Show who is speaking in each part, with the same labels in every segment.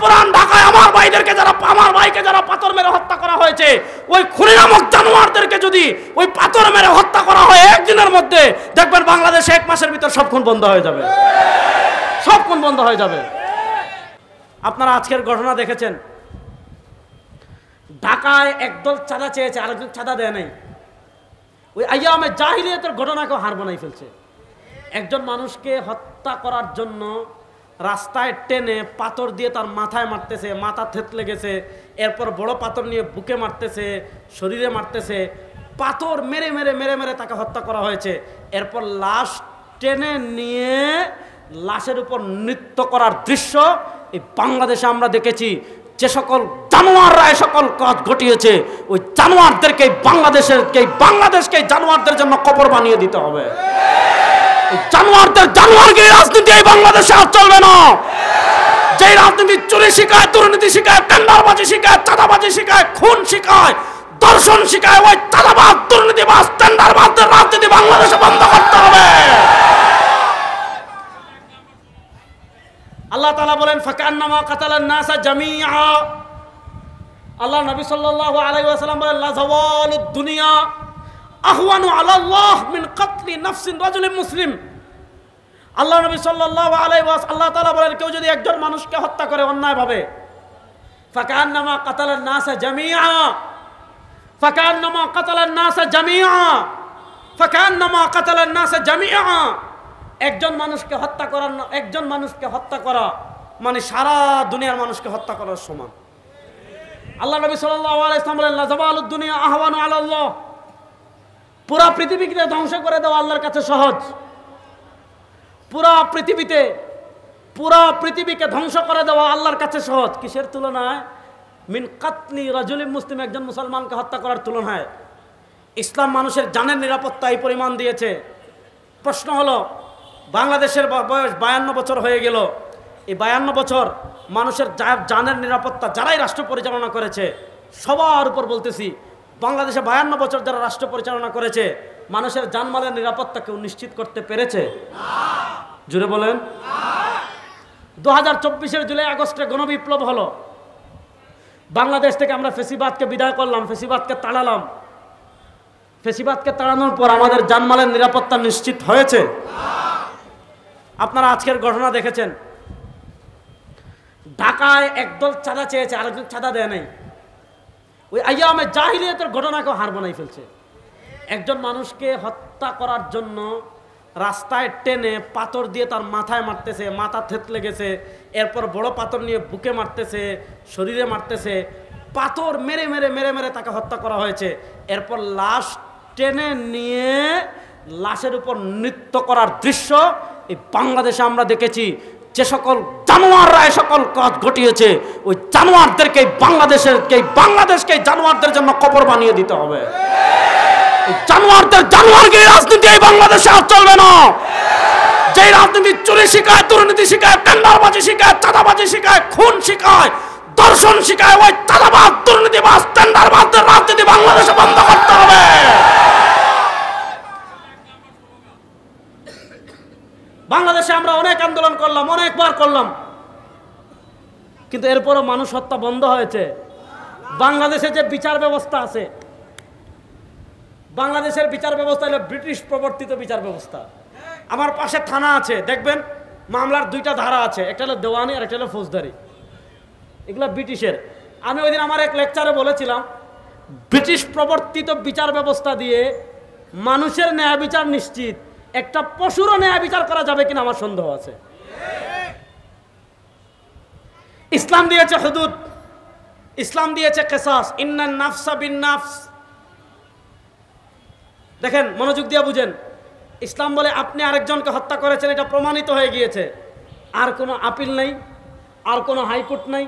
Speaker 1: পুরান ঢাকায় আমার ভাইকে যারা পাথর মেরে হত্যা করা হয়েছে, ওই খুনি নামক জানোয়ারদেরকে যদি ওই পাথর মেরে হত্যা করা হয় একদিনের মধ্যে, দেখবেন বাংলাদেশে 1 মাসের ভিতর সব খুন বন্ধ হয়ে যাবে, সব খুন বন্ধ হয়ে যাবে। আপনারা আজকের ঘটনা দেখেছেন, ঢাকায় একদল চাঁদা চেয়েছে, আরেকজন চাঁদা দেয় নাই। ওই আইয়ামে জাহিলিয়াতের ঘটনাকেও হার বানাই ফেলছে। একজন মানুষকে হত্যা করার জন্য রাস্তায় টেনে পাথর দিয়ে তার মাথায় মারতেছে, মাথা থেতলে গেছে, এরপর বড় পাথর নিয়ে বুকে মারতেছে, শরীরে মারতেছে, পাথর মেরে মেরে মেরে মেরে তাকে হত্যা করা হয়েছে। এরপর লাশ টেনে নিয়ে লাশের উপর নৃত্য করার দৃশ্য এই বাংলাদেশে আমরা দেখেছি। যে সকল জানোয়াররা এ সকল কাজ ঘটিয়েছে, ওই জানোয়ারদেরকে বাংলাদেশকে জানোয়ারদের জন্য কবর বানিয়ে দিতে হবে। জানোয়ারকে রাজনীতি এই বাংলাদেশে আর চলবে না। যে রাজনীতি চুরি শিখায়, দুর্নীতি শিখায়, টেন্ডারবাজি শিখায়, চাঁদাবাজি শিখায়, খুন শিখায়, দর্শন শিখায়, ওই চাঁদাবাজ, দুর্নীতিবাজ, টেন্ডারবাজদের রাজনীতি বাংলাদেশে বন্ধ করতে হবে। আল্লাহ তাআলা বলেন ফাকান্নামা কাতালান নাসা জামিআ। আল্লাহ নবী সাল্লাল্লাহু আলাইহি ওয়াসাল্লাম বলেন লা যাওয়ালুদ দুনিয়া আহওয়ানু আলাল্লাহ মিন কাতলি নাফসিন রাজুলিন মুসলিম। আল্লাহ নবী সাল্লাল্লাহু আলাইহি ওয়াসাল্লাম আল্লাহ তাআলা বলেন, কেউ যদি একজন মানুষকে হত্যা করে অন্যায়ভাবে, ফাকান্নামা কাতালান নাসা জামিআ, ফাকান্নামা কাতালান নাসা জামিআ, ফাকান্নামা কাতালান নাসা জামিআ। একজন মানুষকে হত্যা করা মানে সারা দুনিয়ার মানুষকে হত্যা করার সমান। আল্লাহ নবী সাল্লাল্লাহু আলাইহি ওয়াসাল্লাম বলেন লা যাওয়ালুদ দুনিয়া আহওয়ানু আলাল্লাহ। পুরা পৃথিবীকে ধ্বংস করে দেওয়া আল্লাহর কাছে সহজ। পুরা পৃথিবীকে ধ্বংস করে দেওয়া আল্লাহর কাছে সহজ। কিসের তুলনায়? মিন কাতলি রাজুলিন মুসলিম, একজন মুসলমানকে হত্যা করার তুলনায়। ইসলাম মানুষের জানের নিরাপত্তা এই পরিমাণ দিয়েছে। প্রশ্ন হলো, বাংলাদেশের বয়স 52 বছর হয়ে গেল। এই 52 বছর মানুষের জানের নিরাপত্তা যারাই রাষ্ট্র পরিচালনা করেছে, সবার উপর বলতেছি, বাংলাদেশে 52 বছর যারা রাষ্ট্র পরিচালনা করেছে, মানুষের জানমালের নিরাপত্তা কেউ নিশ্চিত করতে পেরেছে? জুড়ে বলেন। 2024-এর জুলাই আগস্টে গণবিপ্লব হলো। বাংলাদেশ থেকে আমরা ফেসিবাদকে বিদায় করলাম, ফেসিবাদকে তাড়ালাম। ফেসিবাদকে তাড়ানোর পর আমাদের জানমালের নিরাপত্তা নিশ্চিত হয়েছে? আপনারা আজকের ঘটনা দেখেছেন, ঢাকায় একদল চাঁদা চেয়েছে, আরেকজন চাঁদা দেয় নাই। ওই আইয়ামে জাহিলিয়াতের ঘটনাকেও হার বানাই ফেলছে। একজন মানুষকে হত্যা করার জন্য রাস্তায় টেনে পাথর দিয়ে তার মাথায় মারতেছে, মাথা থেতলে গেছে, এরপর বড় পাথর নিয়ে বুকে মারতেছে, শরীরে মারতেছে, পাথর মেরে মেরে মেরে মেরে তাকে হত্যা করা হয়েছে। এরপর লাশ টেনে নিয়ে লাশের উপর নৃত্য করার দৃশ্য এই বাংলাদেশে আমরা দেখেছি। যে সকল জানোয়াররা এ সকল কাজ ঘটিয়েছে, ওই জানোয়ারদেরকে বাংলাদেশকে জানোয়ারদের জন্য কবর বানিয়ে দিতে হবে। জানোয়ারকে রাজনীতি এই বাংলাদেশে আর চলবে না। যে রাজনীতি চুরি শিখায়, দুর্নীতি শিখায়, টেন্ডারবাজি শিখায়, চাঁদাবাজি শিখায়, খুন শিখায়, দর্শন শিখায়, ওই চাঁদাবাজ, দুর্নীতিবাজ, টেন্ডারবাজদের রাজনীতি বাংলাদেশে বন্ধ করতে হবে। বাংলাদেশে আমরা অনেক আন্দোলন করলাম, অনেকবার করলাম, কিন্তু এরপরও মানুষ হত্যা বন্ধ হয়েছে। বাংলাদেশে যে বিচার ব্যবস্থা আছে, বাংলাদেশের বিচার ব্যবস্থা হলো ব্রিটিশ প্রবর্তিত বিচার ব্যবস্থা। আমার পাশে থানা আছে, দেখবেন মামলার 2টা ধারা আছে, একটা হলো দেওয়ানি আর একটা হলো ফৌজদারি। এগুলো ব্রিটিশের। আমি ওই দিন আমার এক লেকচারে বলেছিলাম, ব্রিটিশ প্রবর্তিত বিচার ব্যবস্থা দিয়ে মানুষের ন্যায় বিচার নিশ্চিত, একটা পশুরও ন্যায় বিচার করা যাবে কিনা আমার সন্দেহ আছে। ইসলাম দিয়েছে হুদুদ, ইসলাম দিয়েছে কিসাস, ইন্নান নাফসা বিন নাফস। দেখেন, মনোযোগ দিয়ে বুঝেন, ইসলাম বলে আপনি আরেকজনকে হত্যা করেছেন, এটা প্রমাণিত হয়ে গিয়েছে, আর কোনো আপিল নেই, আর কোনো হাইকোর্ট নেই,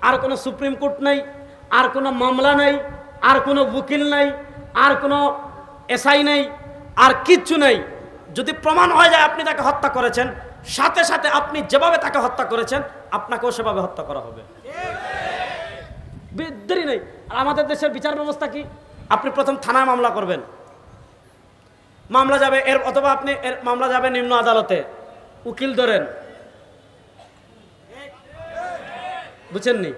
Speaker 1: আর কোনো সুপ্রিম কোর্ট নেই, আর কোনো মামলা নেই, আর কোনো উকিল নেই, আর কোনো এসআই নেই, আর কিচ্ছু নেই। যদি প্রমাণ হয়ে যায় আপনি তাকে হত্যা করেছেন, সাথে সাথে আপনি যেভাবে তাকে হত্যা করেছেন আপনাকেও সেভাবে হত্যা করা হবে, দেরি নেই। আর আমাদের দেশের বিচার ব্যবস্থা কি? আপনি প্রথম থানায় মামলা করবেন, মামলা যাবে অথবা আপনি মামলা যাবে নিম্ন আদালতে, উকিল ধরেন, বুঝছেননি?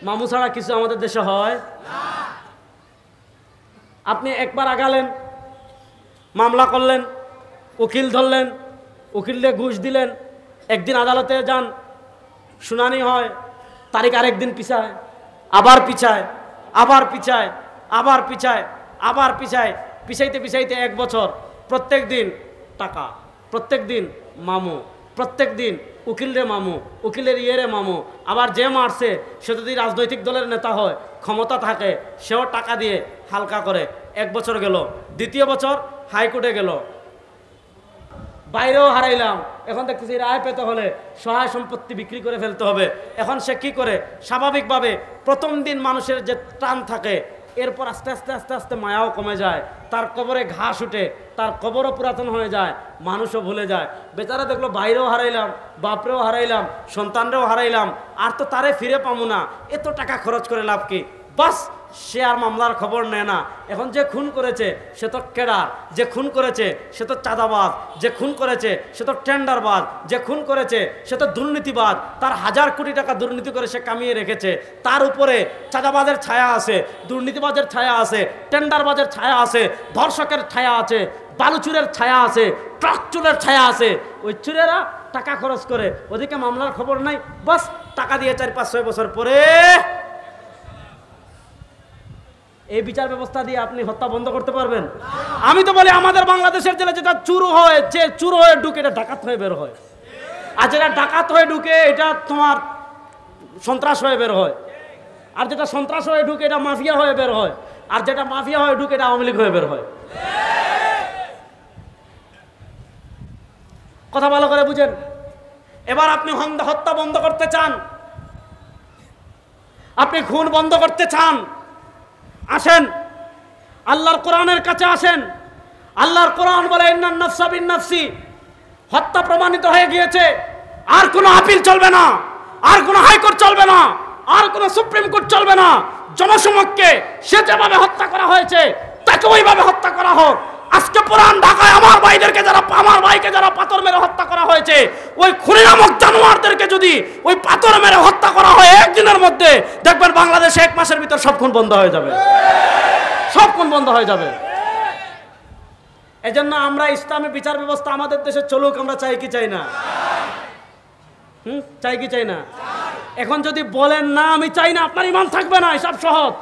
Speaker 1: মামু ছাড়া কিছু আমাদের দেশে হয়? আপনি একবার আগালেন, মামলা করলেন, উকিল ধরলেন, উকিলকে ঘুষ দিলেন, একদিন আদালতে যান, শুনানি হয়, তারিখ আরেকদিন পিছায়, আবার পিছায়, আবার পিছায়, আবার পিছায়, আবার পিছায়, পিছাইতে পিছাইতে 1 বছর। প্রত্যেক দিন টাকা, প্রত্যেক দিন মামু, প্রত্যেক দিন উকিলরে মামু, উকিলের ইয়েরে মামু। আবার যে মারছে সে যদি রাজনৈতিক দলের নেতা হয়, ক্ষমতা থাকে, সেও টাকা দিয়ে হালকা করে। 1 বছর গেল, দ্বিতীয় বছর হাইকোর্টে গেল, বাইরেও হারাইলাম। এখন দেখতেছি রায় পেতে হলে সহায় সম্পত্তি বিক্রি করে ফেলতে হবে। এখন সে কি করে? স্বাভাবিকভাবে প্রথম দিন মানুষের যে টান থাকে, এরপর আস্তে আস্তে আস্তে আস্তে মায়াও কমে যায়, তার কবরে ঘাস উঠে, তার কবরও পুরাতন হয়ে যায়, মানুষও ভুলে যায়। বেচারা দেখলো বাইরেও হারাইলাম, বাপরেও হারাইলাম, সন্তানরেও হারাইলাম, আর তো তারে ফিরে পাবো না, এত টাকা খরচ করে লাভ কি? বাস সে আর মামলার খবর নেয় না। এখন যে খুন করেছে সে তো কেডার, যে খুন করেছে সে তো চাঁদাবাজ, যে খুন করেছে সে তো টেন্ডারবাজ, যে খুন করেছে সে তো দুর্নীতিবাজ। তার 1000 কোটি টাকা দুর্নীতি করে সে কামিয়ে রেখেছে, তার উপরে চাঁদাবাজের ছায়া আছে, দুর্নীতিবাজের ছায়া আছে, টেন্ডারবাজের ছায়া আছে, ধর্ষকের ছায়া আছে, বালুচুরের ছায়া আছে, ট্রাক চুরের ছায়া আছে। ওই চুরেরা টাকা খরচ করে, ওদিকে মামলার খবর নাই, বাস টাকা দিয়ে 4-5-6 বছর পরে এই বিচার ব্যবস্থা দিয়ে আপনি হত্যা বন্ধ করতে পারবেন? আমি তো বলি আমাদের বাংলাদেশের জেলে যেটা চুর হয়, যে চুর হয়ে ঢুকে এটা ডাকাত হয়ে বের হয়, আর যেটা ডাকাত হয়ে ঢুকে এটা তোমার সন্ত্রাস হয়ে বের হয়, আর যেটা সন্ত্রাস হয়ে ঢুকে এটা মাফিয়া হয়ে বের হয়, আর যেটা মাফিয়া হয়ে ঢুকে এটা আওয়ামী লীগ হয়ে বের হয়। কথা ভালো করে বুঝেন। এবার আপনি হত্যা বন্ধ করতে চান, আপনি খুন বন্ধ করতে চান, আসেন আল্লাহর কোরআনের কাছে আসেন। আল্লাহর কোরআন বলে ইন্নান নাফসা বিন নাফসি, হত্যা প্রমাণিত হয়ে গিয়েছে, আর কোনো আপিল চলবে না, আর কোনো হাইকোর্ট চলবে না, আর কোনো সুপ্রিম কোর্ট চলবে না। জনসমক্ষে সে যেভাবে হত্যা করা হয়েছে তাকে ওইভাবে হত্যা করা হোক। আজকে পুরান ঢাকায় আমার ভাইকে যারা পাথর মেরে হত্যা করা হয়েছে, ওই খুনি নামক জানোয়ারদেরকে যদি ওই পাথর মেরে হত্যা করা হয় একদিনের মধ্যে, দেখবেন বাংলাদেশে 1 মাসের ভিতর সব খুন বন্ধ হয়ে যাবে, সব খুন বন্ধ হয়ে যাবে। এজন্য আমরা ইসলামী বিচার ব্যবস্থা আমাদের দেশে চলুক, আমরা চাই কি চাই না? চাই কি চাই না? এখন যদি বলেন না আমি চাই না, আপনার ইমান থাকবে না, সব সহজ।